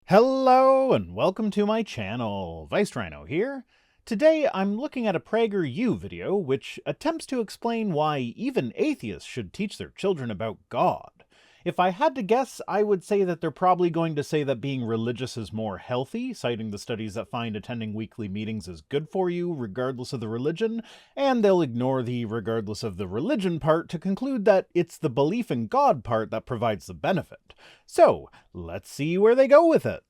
Hello and welcome to my channel, Rhino here. Today I'm looking at a PragerU video which attempts to explain why even atheists should teach their children about God. If I had to guess, I would say that they're probably going to say that being religious is more healthy, citing the studies that find attending weekly meetings is good for you regardless of the religion, and they'll ignore the regardless of the religion part to conclude that it's the belief in God part that provides the benefit. So, let's see where they go with it.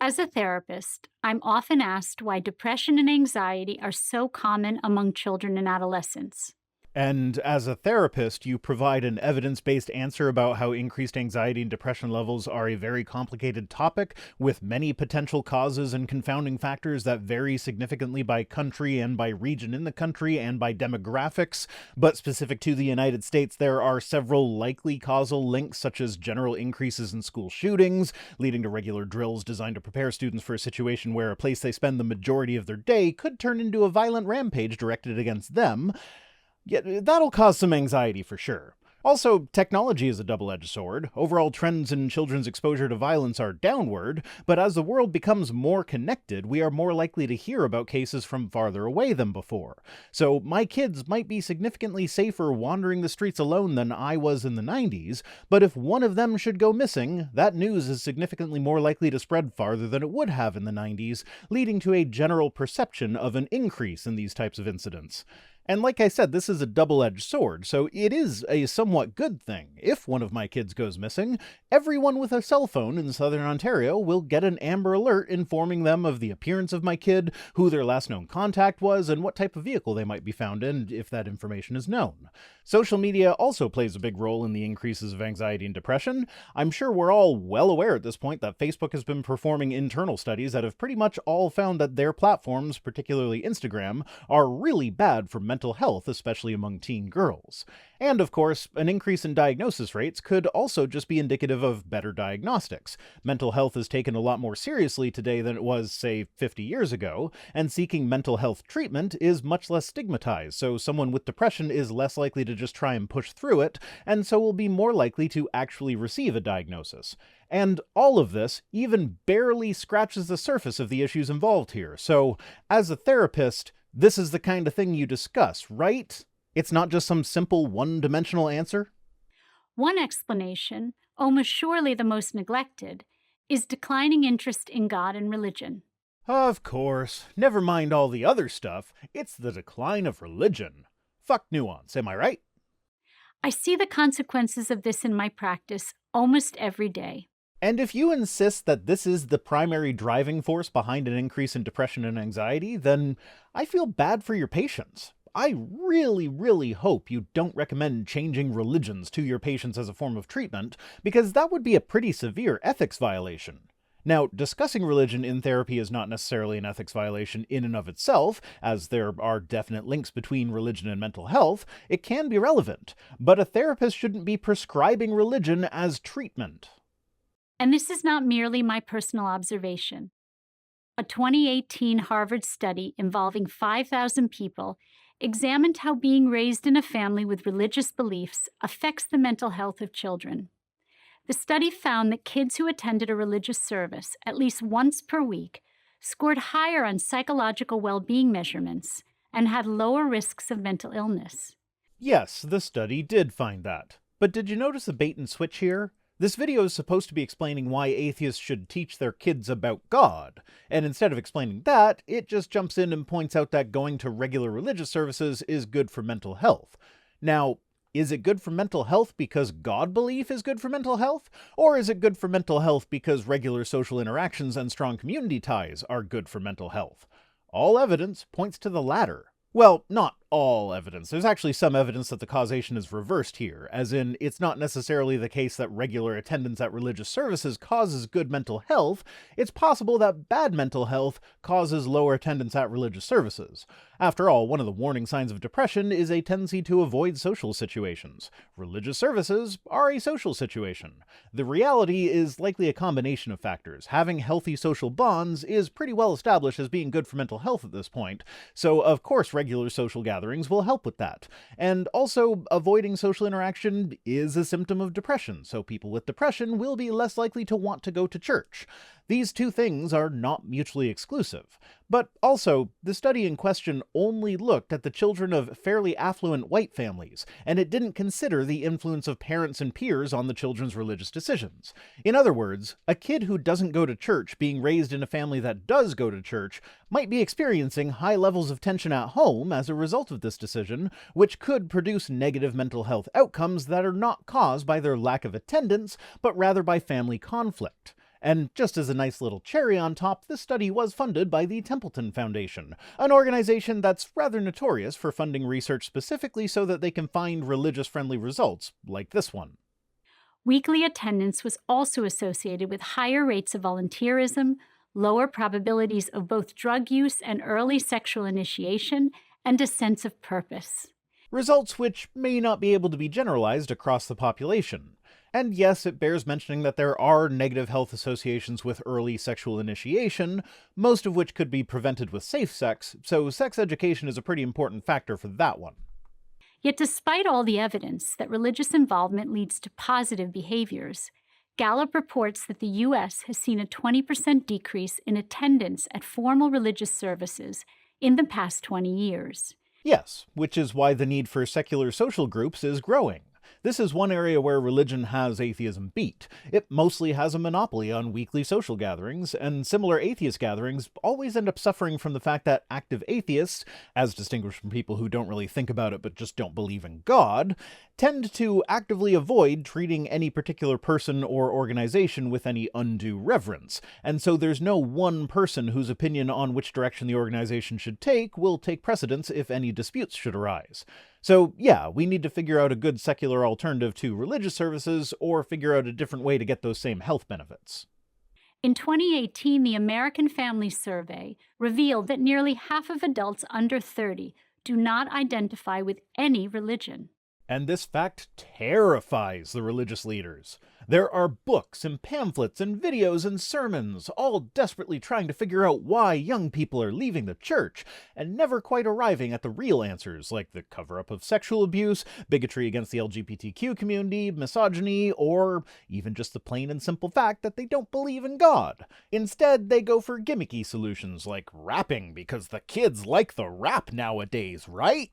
As a therapist, I'm often asked why depression and anxiety are so common among children and adolescents. And as a therapist, you provide an evidence-based answer about how increased anxiety and depression levels are a very complicated topic, with many potential causes and confounding factors that vary significantly by country and by region in the country and by demographics. But specific to the United States, there are several likely causal links, such as general increases in school shootings, leading to regular drills designed to prepare students for a situation where a place they spend the majority of their day could turn into a violent rampage directed against them. Yeah, that'll cause some anxiety for sure. Also, technology is a double-edged sword. Overall trends in children's exposure to violence are downward, but as the world becomes more connected, we are more likely to hear about cases from farther away than before. So my kids might be significantly safer wandering the streets alone than I was in the 90s, but if one of them should go missing, that news is significantly more likely to spread farther than it would have in the 90s, leading to a general perception of an increase in these types of incidents. And like I said, this is a double-edged sword, so it is a somewhat good thing. If one of my kids goes missing, everyone with a cell phone in southern Ontario will get an Amber Alert informing them of the appearance of my kid, who their last known contact was, and what type of vehicle they might be found in, if that information is known. Social media also plays a big role in the increases of anxiety and depression. I'm sure we're all well aware at this point that Facebook has been performing internal studies that have pretty much all found that their platforms, particularly Instagram, are really bad for mental health, especially among teen girls. And of course, an increase in diagnosis rates could also just be indicative of better diagnostics. Mental health is taken a lot more seriously today than it was, say, 50 years ago, and seeking mental health treatment is much less stigmatized, so someone with depression is less likely to just try and push through it, and so will be more likely to actually receive a diagnosis. And all of this even barely scratches the surface of the issues involved here, so as a therapist, this is the kind of thing you discuss, right? It's not just some simple one-dimensional answer? One explanation, almost surely the most neglected, is declining interest in God and religion. Of course. Never mind all the other stuff. It's the decline of religion. Fuck nuance, am I right? I see the consequences of this in my practice almost every day. And if you insist that this is the primary driving force behind an increase in depression and anxiety, then I feel bad for your patients. I really hope you don't recommend changing religions to your patients as a form of treatment, because that would be a pretty severe ethics violation. Now, discussing religion in therapy is not necessarily an ethics violation in and of itself, as there are definite links between religion and mental health. It can be relevant, but a therapist shouldn't be prescribing religion as treatment. And this is not merely my personal observation. A 2018 Harvard study involving 5,000 people examined how being raised in a family with religious beliefs affects the mental health of children. The study found that kids who attended a religious service at least once per week scored higher on psychological well-being measurements and had lower risks of mental illness. Yes, the study did find that. But did you notice the bait and switch here? This video is supposed to be explaining why atheists should teach their kids about God, and instead of explaining that, it just jumps in and points out that going to regular religious services is good for mental health. Now, is it good for mental health because God belief is good for mental health? Or is it good for mental health because regular social interactions and strong community ties are good for mental health? All evidence points to the latter. Well, not all evidence. There's actually some evidence that the causation is reversed here, as in, it's not necessarily the case that regular attendance at religious services causes good mental health. It's possible that bad mental health causes lower attendance at religious services. After all, one of the warning signs of depression is a tendency to avoid social situations. Religious services are a social situation. The reality is likely a combination of factors. Having healthy social bonds is pretty well established as being good for mental health at this point, so of course regular social gatherings gatherings will help with that. And also, avoiding social interaction is a symptom of depression, so people with depression will be less likely to want to go to church. These two things are not mutually exclusive. But also, the study in question only looked at the children of fairly affluent white families, and it didn't consider the influence of parents and peers on the children's religious decisions. In other words, a kid who doesn't go to church being raised in a family that does go to church might be experiencing high levels of tension at home as a result of this decision, which could produce negative mental health outcomes that are not caused by their lack of attendance, but rather by family conflict. And just as a nice little cherry on top, this study was funded by the Templeton Foundation, an organization that's rather notorious for funding research specifically so that they can find religious-friendly results, like this one. Weekly attendance was also associated with higher rates of volunteerism, lower probabilities of both drug use and early sexual initiation, and a sense of purpose. Results which may not be able to be generalized across the population. And yes, it bears mentioning that there are negative health associations with early sexual initiation, most of which could be prevented with safe sex, so sex education is a pretty important factor for that one. Yet despite all the evidence that religious involvement leads to positive behaviors, Gallup reports that the U.S. has seen a 20% decrease in attendance at formal religious services in the past 20 years. Yes, which is why the need for secular social groups is growing. This is one area where religion has atheism beat. It mostly has a monopoly on weekly social gatherings, and similar atheist gatherings always end up suffering from the fact that active atheists, as distinguished from people who don't really think about it but just don't believe in God, tend to actively avoid treating any particular person or organization with any undue reverence, and so there's no one person whose opinion on which direction the organization should take will take precedence if any disputes should arise. So yeah, we need to figure out a good secular alternative to religious services, or figure out a different way to get those same health benefits. In 2018, the American Family Survey revealed that nearly half of adults under 30 do not identify with any religion. And this fact terrifies the religious leaders. There are books and pamphlets and videos and sermons, all desperately trying to figure out why young people are leaving the church, and never quite arriving at the real answers, like the cover-up of sexual abuse, bigotry against the LGBTQ community, misogyny, or even just the plain and simple fact that they don't believe in God. Instead, they go for gimmicky solutions like rapping, because the kids like the rap nowadays, right?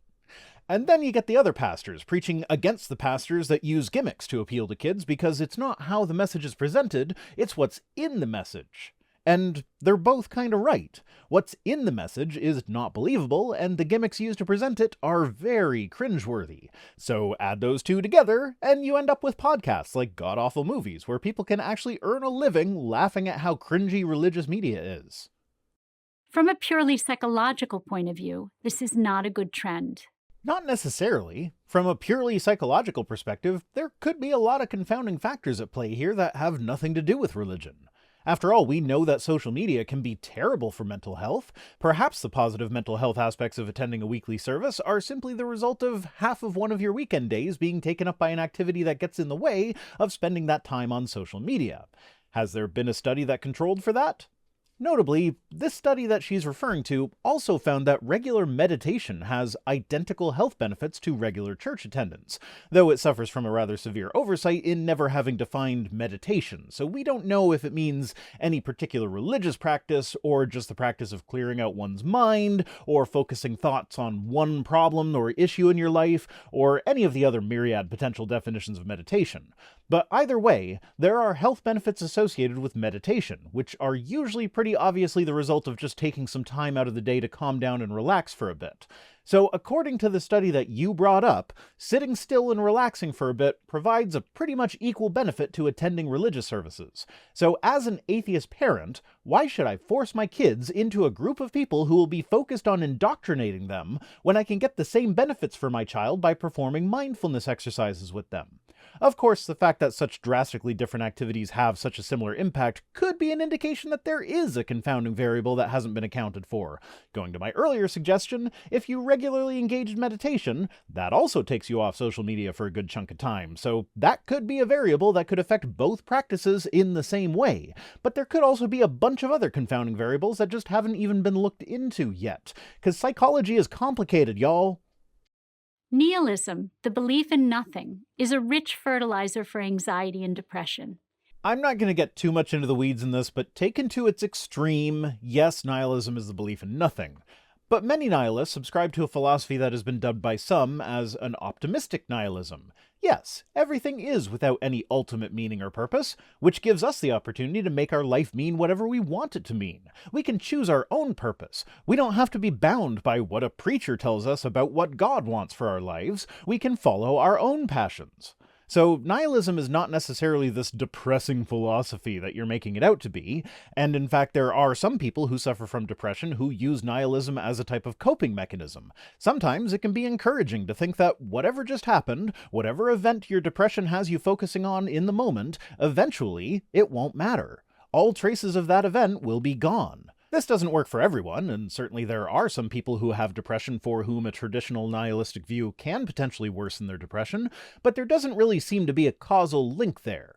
And then you get the other pastors preaching against the pastors that use gimmicks to appeal to kids, because it's not how the message is presented, it's what's in the message. And they're both kind of right. What's in the message is not believable, and the gimmicks used to present it are very cringeworthy. So add those two together, and you end up with podcasts like God-Awful Movies, where people can actually earn a living laughing at how cringy religious media is. From a purely psychological point of view, this is not a good trend. Not necessarily. From a purely psychological perspective, there could be a lot of confounding factors at play here that have nothing to do with religion. After all, we know that social media can be terrible for mental health. Perhaps the positive mental health aspects of attending a weekly service are simply the result of half of one of your weekend days being taken up by an activity that gets in the way of spending that time on social media. Has there been a study that controlled for that? Notably, this study that she's referring to also found that regular meditation has identical health benefits to regular church attendance, though it suffers from a rather severe oversight in never having defined meditation, so we don't know if it means any particular religious practice, or just the practice of clearing out one's mind, or focusing thoughts on one problem or issue in your life, or any of the other myriad potential definitions of meditation. But either way, there are health benefits associated with meditation, which are usually pretty obviously the result of just taking some time out of the day to calm down and relax for a bit. So according to the study that you brought up, sitting still and relaxing for a bit provides a pretty much equal benefit to attending religious services. So as an atheist parent, why should I force my kids into a group of people who will be focused on indoctrinating them when I can get the same benefits for my child by performing mindfulness exercises with them? Of course, the fact that such drastically different activities have such a similar impact could be an indication that there is a confounding variable that hasn't been accounted for. Going to my earlier suggestion, if you regularly engage in meditation, that also takes you off social media for a good chunk of time, so that could be a variable that could affect both practices in the same way. But there could also be a bunch of other confounding variables that just haven't even been looked into yet, because psychology is complicated, y'all. Nihilism, the belief in nothing, is a rich fertilizer for anxiety and depression. I'm not going to get too much into the weeds in this, but taken to its extreme, yes, nihilism is the belief in nothing. But many nihilists subscribe to a philosophy that has been dubbed by some as an optimistic nihilism. Yes, everything is without any ultimate meaning or purpose, which gives us the opportunity to make our life mean whatever we want it to mean. We can choose our own purpose. We don't have to be bound by what a preacher tells us about what God wants for our lives. We can follow our own passions. So nihilism is not necessarily this depressing philosophy that you're making it out to be, and in fact there are some people who suffer from depression who use nihilism as a type of coping mechanism. Sometimes it can be encouraging to think that whatever just happened, whatever event your depression has you focusing on in the moment, eventually it won't matter. All traces of that event will be gone. This doesn't work for everyone, and certainly there are some people who have depression for whom a traditional nihilistic view can potentially worsen their depression, but there doesn't really seem to be a causal link there.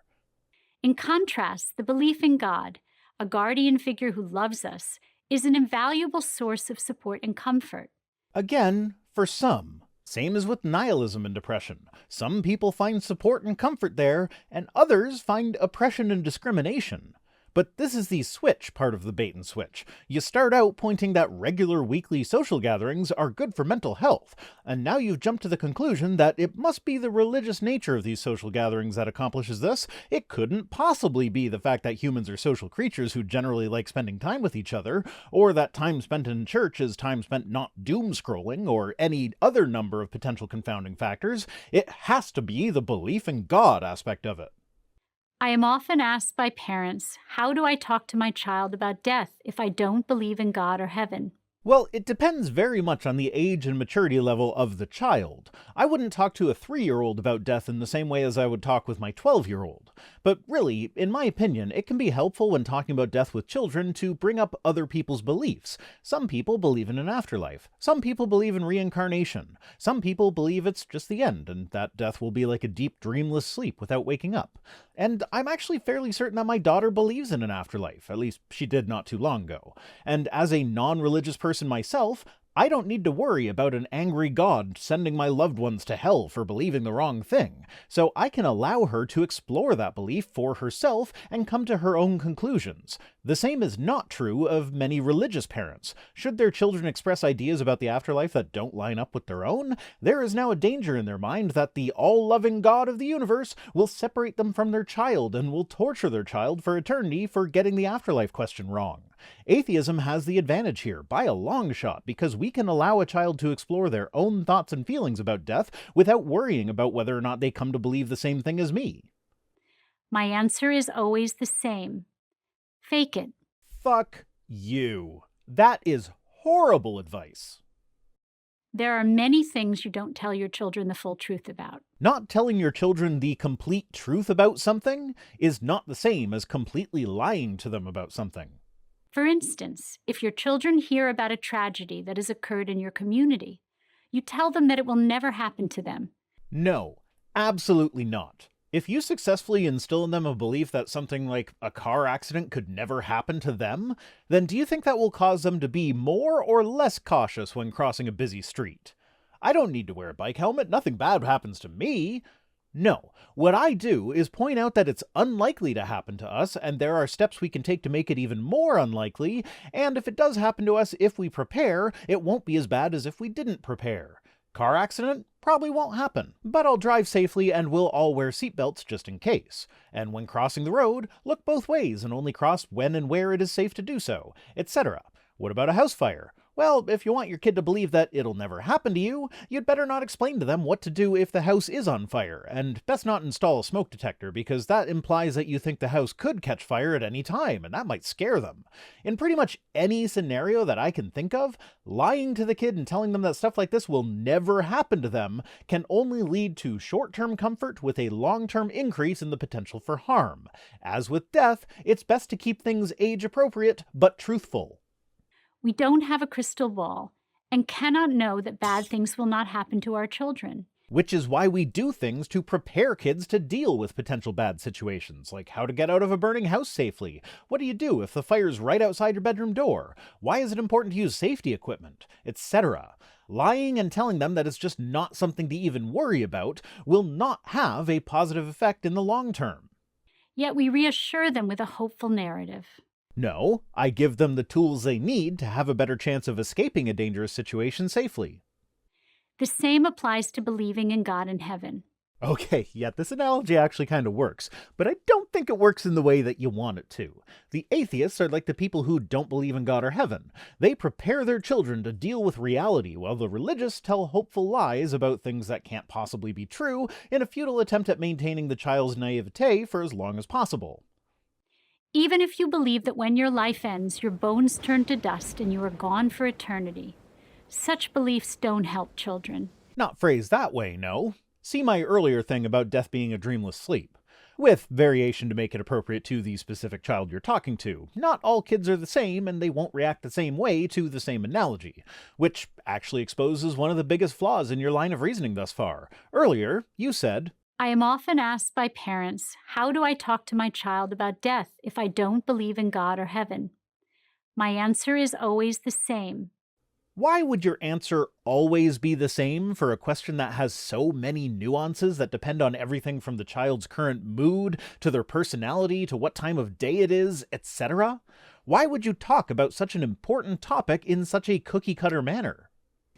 In contrast, the belief in God, a guardian figure who loves us, is an invaluable source of support and comfort. Again, for some. Same as with nihilism and depression. Some people find support and comfort there, and others find oppression and discrimination. But this is the switch part of the bait and switch. You start out pointing that regular weekly social gatherings are good for mental health, and now you've jumped to the conclusion that it must be the religious nature of these social gatherings that accomplishes this. It couldn't possibly be the fact that humans are social creatures who generally like spending time with each other, or that time spent in church is time spent not doom scrolling, or any other number of potential confounding factors. It has to be the belief in God aspect of it. I am often asked by parents, how do I talk to my child about death if I don't believe in God or heaven? Well, it depends very much on the age and maturity level of the child. I wouldn't talk to a 3-year-old about death in the same way as I would talk with my 12-year-old. But really, in my opinion, it can be helpful when talking about death with children to bring up other people's beliefs. Some people believe in an afterlife. Some people believe in reincarnation. Some people believe it's just the end, and that death will be like a deep, dreamless sleep without waking up. And I'm actually fairly certain that my daughter believes in an afterlife, at least she did not too long ago. And as a non-religious person myself, I don't need to worry about an angry God sending my loved ones to hell for believing the wrong thing, so I can allow her to explore that belief for herself and come to her own conclusions. The same is not true of many religious parents. Should their children express ideas about the afterlife that don't line up with their own, there is now a danger in their mind that the all-loving God of the universe will separate them from their child and will torture their child for eternity for getting the afterlife question wrong. Atheism has the advantage here, by a long shot, because we can allow a child to explore their own thoughts and feelings about death without worrying about whether or not they come to believe the same thing as me. My answer is always the same. Fake it. Fuck you. That is horrible advice. There are many things you don't tell your children the full truth about. Not telling your children the complete truth about something is not the same as completely lying to them about something. For instance, if your children hear about a tragedy that has occurred in your community, you tell them that it will never happen to them. No, absolutely not. If you successfully instill in them a belief that something like a car accident could never happen to them, then do you think that will cause them to be more or less cautious when crossing a busy street? I don't need to wear a bike helmet, nothing bad happens to me. No, what I do is point out that it's unlikely to happen to us, and there are steps we can take to make it even more unlikely, and if it does happen to us, if we prepare, it won't be as bad as if we didn't prepare. Car accident? Probably won't happen, but I'll drive safely and we'll all wear seatbelts just in case. And when crossing the road, look both ways and only cross when and where it is safe to do so, etc. What about a house fire? Well, if you want your kid to believe that it'll never happen to you, you'd better not explain to them what to do if the house is on fire, and best not install a smoke detector because that implies that you think the house could catch fire at any time, and that might scare them. In pretty much any scenario that I can think of, lying to the kid and telling them that stuff like this will never happen to them can only lead to short-term comfort with a long-term increase in the potential for harm. As with death, it's best to keep things age-appropriate but truthful. We don't have a crystal ball and cannot know that bad things will not happen to our children. Which is why we do things to prepare kids to deal with potential bad situations, like how to get out of a burning house safely. What do you do if the fire's right outside your bedroom door? Why is it important to use safety equipment? Etc. Lying and telling them that it's just not something to even worry about will not have a positive effect in the long term. Yet we reassure them with a hopeful narrative. No, I give them the tools they need to have a better chance of escaping a dangerous situation safely. The same applies to believing in God and heaven. Okay, yeah, this analogy actually kind of works, but I don't think it works in the way that you want it to. The atheists are like the people who don't believe in God or heaven. They prepare their children to deal with reality, while the religious tell hopeful lies about things that can't possibly be true in a futile attempt at maintaining the child's naivete for as long as possible. Even if you believe that when your life ends, your bones turn to dust and you are gone for eternity, such beliefs don't help children. Not phrased that way, no. See my earlier thing about death being a dreamless sleep. With variation to make it appropriate to the specific child you're talking to. Not all kids are the same, and they won't react the same way to the same analogy. Which actually exposes one of the biggest flaws in your line of reasoning thus far. Earlier, you said, I am often asked by parents, how do I talk to my child about death if I don't believe in God or heaven? My answer is always the same. why would your answer always be the same for a question that has so many nuances that depend on everything from the child's current mood, to their personality, to what time of day it is, etc.? Why would you talk about such an important topic in such a cookie-cutter manner?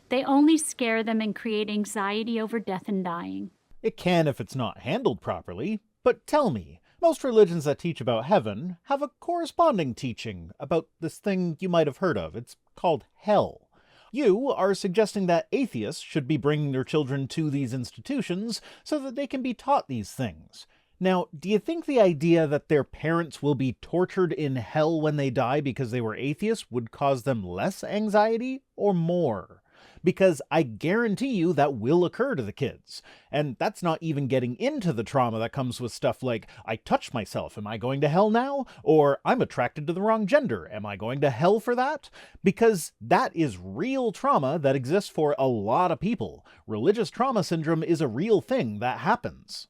They only scare them and create anxiety over death and dying. It can if it's not handled properly, but tell me, most religions that teach about heaven have a corresponding teaching about this thing you might have heard of. It's called hell. You are suggesting that atheists should be bringing their children to these institutions so that they can be taught these things. Now, do you think the idea that their parents will be tortured in hell when they die because they were atheists would cause them less anxiety or more? Because I guarantee you that will occur to the kids. And that's not even getting into the trauma that comes with stuff like, I touched myself, am I going to hell now? Or, I'm attracted to the wrong gender, am I going to hell for that? Because that is real trauma that exists for a lot of people. Religious trauma syndrome is a real thing that happens.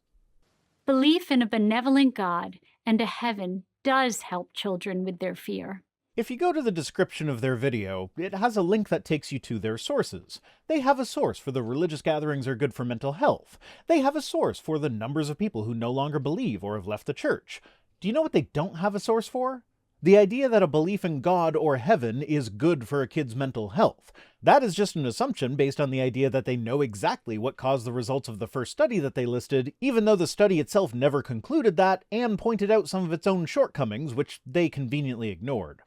Belief in a benevolent God and a heaven does help children with their fear. If you go to the description of their video, it has a link that takes you to their sources. They have a source for the religious gatherings are good for mental health. They have a source for the numbers of people who no longer believe or have left the church. Do you know what they don't have a source for? The idea that a belief in God or heaven is good for a kid's mental health. That is just an assumption based on the idea that they know exactly what caused the results of the first study that they listed, even though the study itself never concluded that and pointed out some of its own shortcomings, which they conveniently ignored.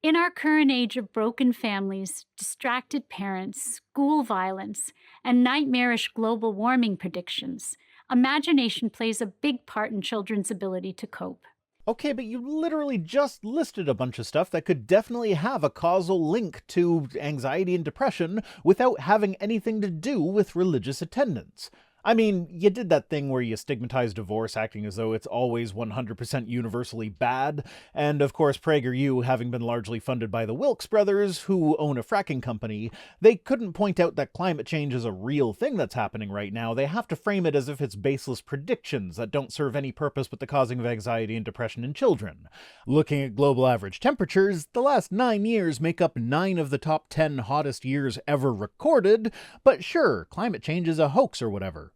In our current age of broken families, distracted parents, school violence, and nightmarish global warming predictions, imagination plays a big part in children's ability to cope. Okay, but you literally just listed a bunch of stuff that could definitely have a causal link to anxiety and depression without having anything to do with religious attendance. I mean, you did that thing where you stigmatize divorce, acting as though it's always 100% universally bad, and of course PragerU, having been largely funded by the Wilkes brothers, who own a fracking company, they couldn't point out that climate change is a real thing that's happening right now. They have to frame it as if it's baseless predictions that don't serve any purpose but the causing of anxiety and depression in children. Looking at global average temperatures, the last 9 years make up 9 of the top 10 hottest years ever recorded, but sure, climate change is a hoax or whatever.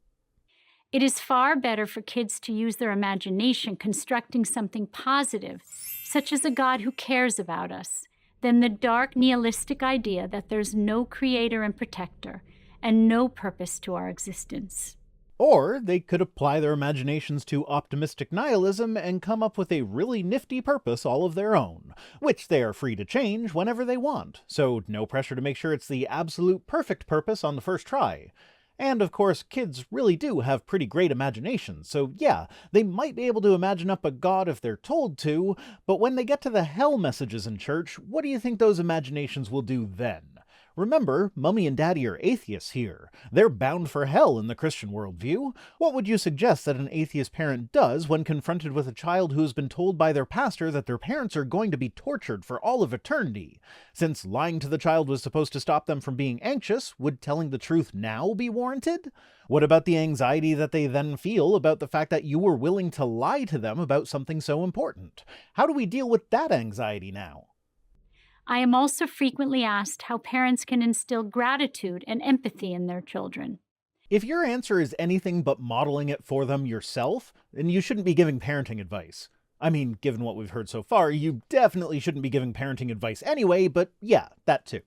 It is far better for kids to use their imagination constructing something positive, such as a God who cares about us, than the dark nihilistic idea that there's no creator and protector and no purpose to our existence. Or they could apply their imaginations to optimistic nihilism and come up with a really nifty purpose all of their own, which they are free to change whenever they want, so no pressure to make sure it's the absolute perfect purpose on the first try. And of course, kids really do have pretty great imaginations, so yeah, they might be able to imagine up a god if they're told to, but when they get to the hell messages in church, what do you think those imaginations will do then? Remember, Mummy and Daddy are atheists here. They're bound for hell in the Christian worldview. What would you suggest that an atheist parent does when confronted with a child who has been told by their pastor that their parents are going to be tortured for all of eternity? Since lying to the child was supposed to stop them from being anxious, would telling the truth now be warranted? What about the anxiety that they then feel about the fact that you were willing to lie to them about something so important? How do we deal with that anxiety now? I am also frequently asked how parents can instill gratitude and empathy in their children. If your answer is anything but modeling it for them yourself, then you shouldn't be giving parenting advice. I mean, given what we've heard so far, you definitely shouldn't be giving parenting advice anyway, but yeah, that too.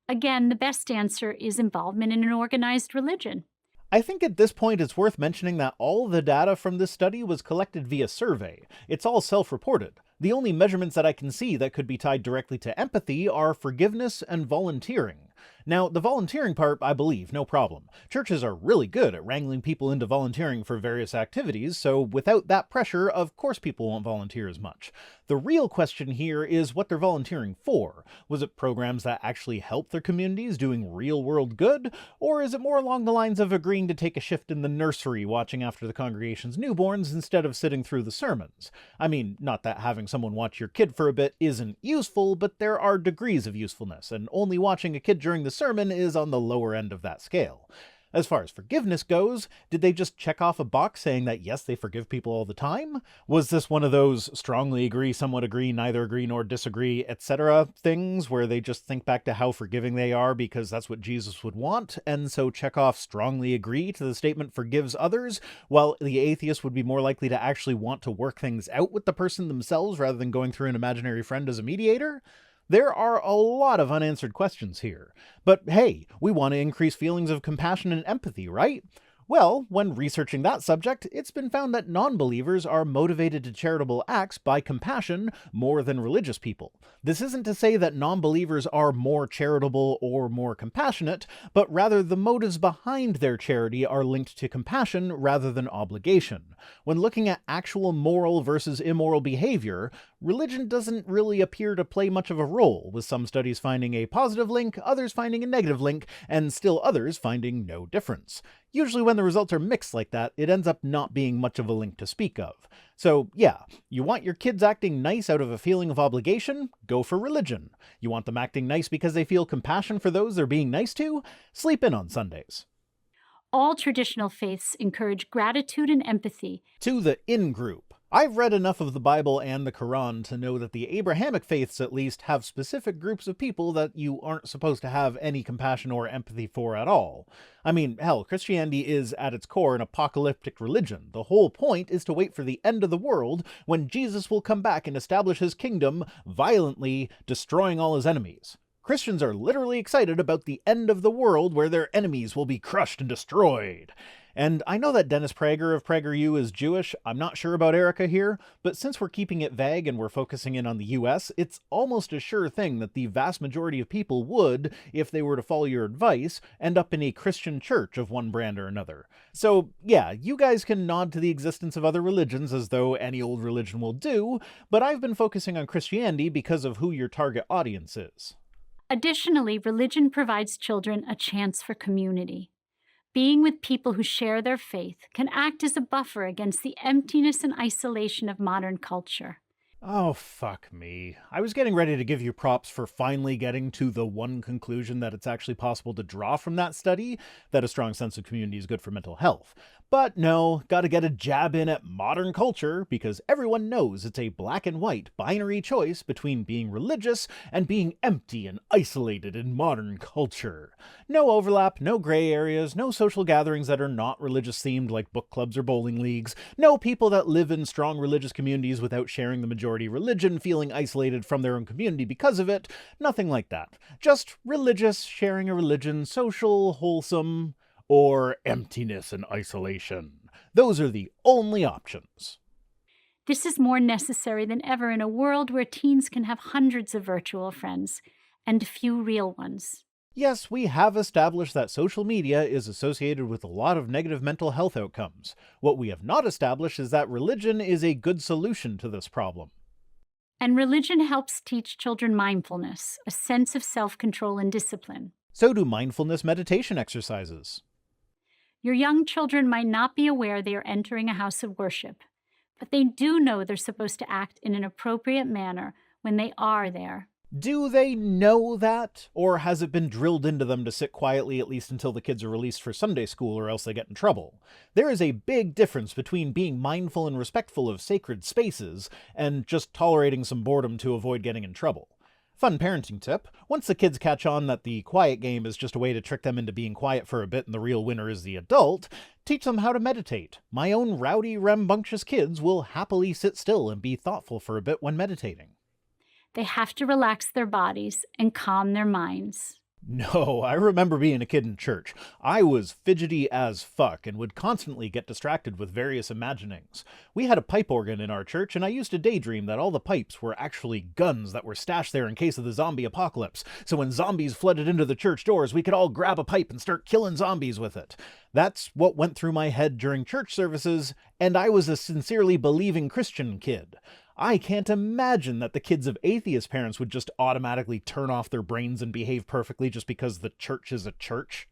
Again, the best answer is involvement in an organized religion. I think at this point it's worth mentioning that all the data from this study was collected via survey. It's all self-reported. The only measurements that I can see that could be tied directly to empathy are forgiveness and volunteering. Now, the volunteering part, I believe, no problem. Churches are really good at wrangling people into volunteering for various activities, so without that pressure, of course people won't volunteer as much. The real question here is what they're volunteering for. Was it programs that actually help their communities, doing real-world good? Or is it more along the lines of agreeing to take a shift in the nursery, watching after the congregation's newborns instead of sitting through the sermons? I mean, not that having someone watch your kid for a bit isn't useful, but there are degrees of usefulness, and only watching a kid during the sermon is on the lower end of that scale. As far as forgiveness goes, did they just check off a box saying that yes, they forgive people all the time? Was this one of those strongly agree, somewhat agree, neither agree nor disagree, etc. things where they just think back to how forgiving they are because that's what Jesus would want, and so check off strongly agree to the statement forgives others, while the atheist would be more likely to actually want to work things out with the person themselves rather than going through an imaginary friend as a mediator? There are a lot of unanswered questions here. But hey, we want to increase feelings of compassion and empathy, right? Well, when researching that subject, it's been found that non-believers are motivated to charitable acts by compassion more than religious people. This isn't to say that non-believers are more charitable or more compassionate, but rather the motives behind their charity are linked to compassion rather than obligation. When looking at actual moral versus immoral behavior, religion doesn't really appear to play much of a role, with some studies finding a positive link, others finding a negative link, and still others finding no difference. Usually when the results are mixed like that, it ends up not being much of a link to speak of. So yeah, you want your kids acting nice out of a feeling of obligation? Go for religion. You want them acting nice because they feel compassion for those they're being nice to? Sleep in on Sundays. All traditional faiths encourage gratitude and empathy. To the in-group. I've read enough of the Bible and the Quran to know that the Abrahamic faiths, at least, have specific groups of people that you aren't supposed to have any compassion or empathy for at all. I mean, hell, Christianity is, at its core, an apocalyptic religion. The whole point is to wait for the end of the world, when Jesus will come back and establish his kingdom, violently destroying all his enemies. Christians are literally excited about the end of the world where their enemies will be crushed and destroyed. And I know that Dennis Prager of PragerU is Jewish. I'm not sure about Erica here, but since we're keeping it vague and we're focusing in on the US, it's almost a sure thing that the vast majority of people would, if they were to follow your advice, end up in a Christian church of one brand or another. So yeah, you guys can nod to the existence of other religions as though any old religion will do, but I've been focusing on Christianity because of who your target audience is. Additionally, religion provides children a chance for community. Being with people who share their faith can act as a buffer against the emptiness and isolation of modern culture. Oh, fuck me. I was getting ready to give you props for finally getting to the one conclusion that it's actually possible to draw from that study, that a strong sense of community is good for mental health. But no, gotta get a jab in at modern culture, because everyone knows it's a black and white binary choice between being religious and being empty and isolated in modern culture. No overlap, no gray areas, no social gatherings that are not religious themed like book clubs or bowling leagues, no people that live in strong religious communities without sharing the majority religion feeling isolated from their own community because of it, nothing like that. Just religious, sharing a religion, social, wholesome, or emptiness and isolation. Those are the only options. This is more necessary than ever in a world where teens can have hundreds of virtual friends and few real ones. Yes, we have established that social media is associated with a lot of negative mental health outcomes. What we have not established is that religion is a good solution to this problem. And religion helps teach children mindfulness, a sense of self-control and discipline. So do mindfulness meditation exercises. Your young children might not be aware they are entering a house of worship, but they do know they're supposed to act in an appropriate manner when they are there. Do they know that? Or has it been drilled into them to sit quietly at least until the kids are released for Sunday school or else they get in trouble? There is a big difference between being mindful and respectful of sacred spaces and just tolerating some boredom to avoid getting in trouble. Fun parenting tip: once the kids catch on that the quiet game is just a way to trick them into being quiet for a bit and the real winner is the adult, teach them how to meditate. My own rowdy, rambunctious kids will happily sit still and be thoughtful for a bit when meditating. They have to relax their bodies and calm their minds. No, I remember being a kid in church. I was fidgety as fuck and would constantly get distracted with various imaginings. We had a pipe organ in our church, and I used to daydream that all the pipes were actually guns that were stashed there in case of the zombie apocalypse. So when zombies flooded into the church doors, we could all grab a pipe and start killing zombies with it. That's what went through my head during church services, and I was a sincerely believing Christian kid. I can't imagine that the kids of atheist parents would just automatically turn off their brains and behave perfectly just because the church is a church.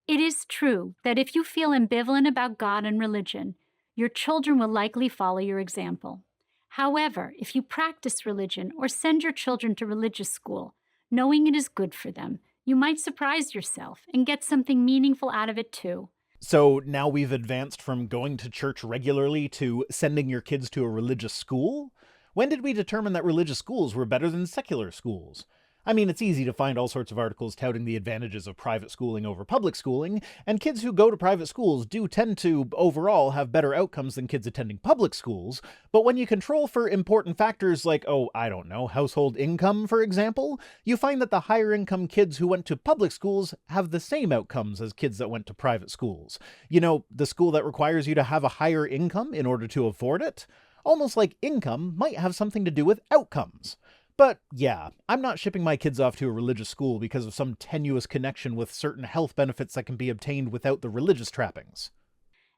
It is true that if you feel ambivalent about God and religion, your children will likely follow your example. However, if you practice religion or send your children to religious school, knowing it is good for them, you might surprise yourself and get something meaningful out of it too. So now we've advanced from going to church regularly to sending your kids to a religious school? When did we determine that religious schools were better than secular schools? I mean, it's easy to find all sorts of articles touting the advantages of private schooling over public schooling, and kids who go to private schools do tend to, overall, have better outcomes than kids attending public schools, but when you control for important factors like, household income, for example, you find that the higher income kids who went to public schools have the same outcomes as kids that went to private schools. You know, the school that requires you to have a higher income in order to afford it? Almost like income might have something to do with outcomes. But yeah, I'm not shipping my kids off to a religious school because of some tenuous connection with certain health benefits that can be obtained without the religious trappings.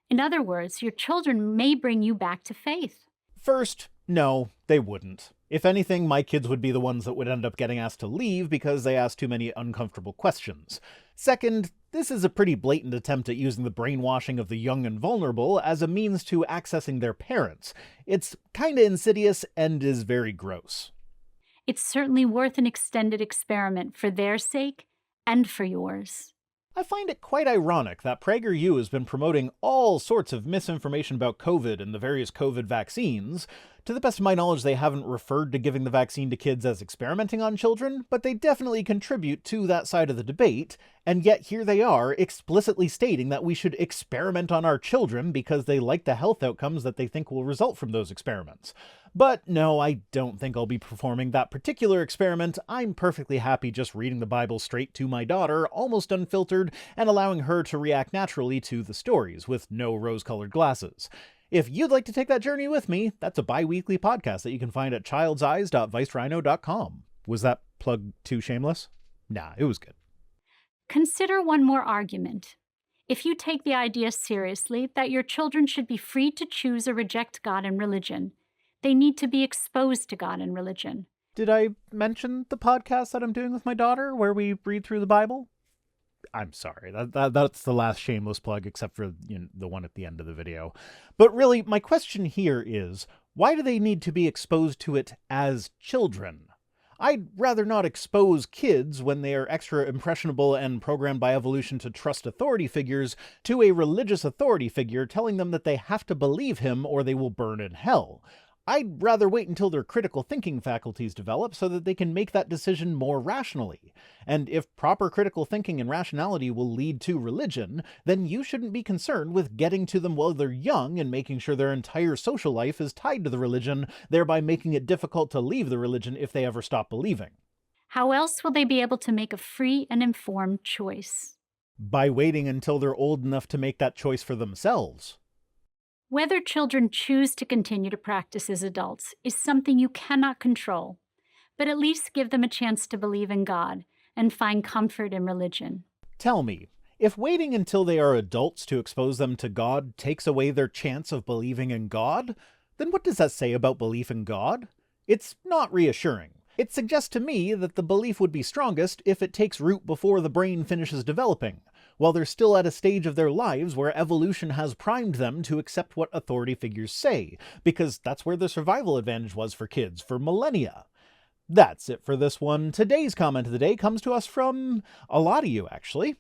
In other words, your children may bring you back to faith. First, no, they wouldn't. If anything, my kids would be the ones that would end up getting asked to leave because they asked too many uncomfortable questions. Second, this is a pretty blatant attempt at using the brainwashing of the young and vulnerable as a means to accessing their parents. It's kinda insidious and is very gross. It's certainly worth an extended experiment for their sake and for yours. I find it quite ironic that PragerU has been promoting all sorts of misinformation about COVID and the various COVID vaccines. To the best of my knowledge, they haven't referred to giving the vaccine to kids as experimenting on children, but they definitely contribute to that side of the debate, and yet here they are explicitly stating that we should experiment on our children because they like the health outcomes that they think will result from those experiments. But no, I don't think I'll be performing that particular experiment. I'm perfectly happy just reading the Bible straight to my daughter, almost unfiltered, and allowing her to react naturally to the stories with no rose-colored glasses. If you'd like to take that journey with me, that's a bi-weekly podcast that you can find at childseyes.vicerhino.com. Was that plug too shameless? Nah, it was good. Consider one more argument. If you take the idea seriously that your children should be free to choose or reject God and religion, they need to be exposed to God and religion. Did I mention the podcast that I'm doing with my daughter where we read through the Bible? I'm sorry, that's the last shameless plug except for the one at the end of the video. But really, my question here is, why do they need to be exposed to it as children? I'd rather not expose kids when they are extra impressionable and programmed by evolution to trust authority figures to a religious authority figure telling them that they have to believe him or they will burn in hell. I'd rather wait until their critical thinking faculties develop so that they can make that decision more rationally. And if proper critical thinking and rationality will lead to religion, then you shouldn't be concerned with getting to them while they're young and making sure their entire social life is tied to the religion, thereby making it difficult to leave the religion if they ever stop believing. How else will they be able to make a free and informed choice? By waiting until they're old enough to make that choice for themselves. Whether children choose to continue to practice as adults is something you cannot control, but at least give them a chance to believe in God and find comfort in religion. Tell me, if waiting until they are adults to expose them to God takes away their chance of believing in God, then what does that say about belief in God? It's not reassuring. It suggests to me that the belief would be strongest if it takes root before the brain finishes developing, while they're still at a stage of their lives where evolution has primed them to accept what authority figures say, because that's where the survival advantage was for kids for millennia. That's it for this one. Today's comment of the day comes to us from a lot of you, actually.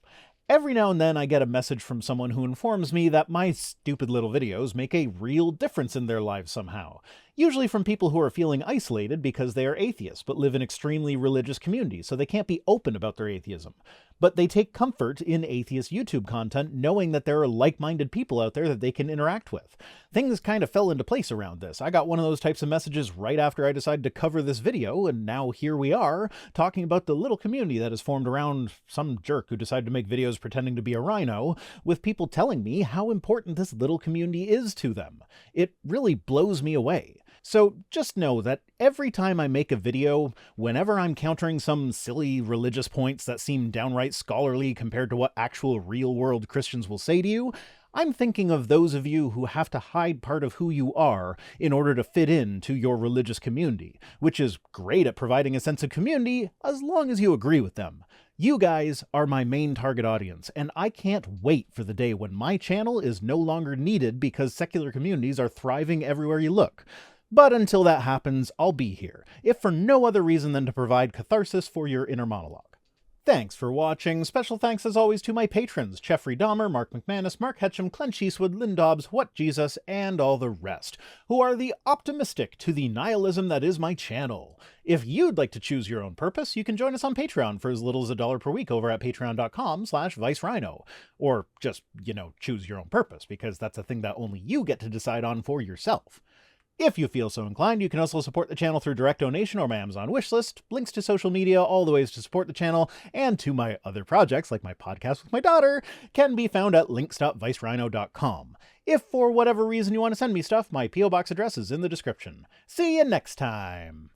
Every now and then I get a message from someone who informs me that my stupid little videos make a real difference in their lives somehow. Usually from people who are feeling isolated because they are atheists but live in extremely religious communities, so they can't be open about their atheism. But they take comfort in atheist YouTube content knowing that there are like-minded people out there that they can interact with. Things kind of fell into place around this. I got one of those types of messages right after I decided to cover this video, and now here we are, talking about the little community that has formed around some jerk who decided to make videos pretending to be a rhino, with people telling me how important this little community is to them. It really blows me away. So just know that every time I make a video, whenever I'm countering some silly religious points that seem downright scholarly compared to what actual real-world Christians will say to you, I'm thinking of those of you who have to hide part of who you are in order to fit into your religious community, which is great at providing a sense of community as long as you agree with them. You guys are my main target audience, and I can't wait for the day when my channel is no longer needed because secular communities are thriving everywhere you look. But until that happens, I'll be here, if for no other reason than to provide catharsis for your inner monologue. Thanks for watching. Special thanks as always to my patrons, Jeffrey Dahmer, Mark McManus, Mark Hetcham, Clench Eastwood, Lynn Dobbs, What Jesus, and all the rest, who are the optimistic to the nihilism that is my channel. If you'd like to choose your own purpose, you can join us on Patreon for as little as $1 per week over at patreon.com/ViceRhino. Or just, choose your own purpose, because that's a thing that only you get to decide on for yourself. If you feel so inclined, you can also support the channel through direct donation or my Amazon wishlist. Links to social media, all the ways to support the channel, and to my other projects, like my podcast with my daughter, can be found at links.vicerhino.com. If for whatever reason you want to send me stuff, my P.O. Box address is in the description. See you next time!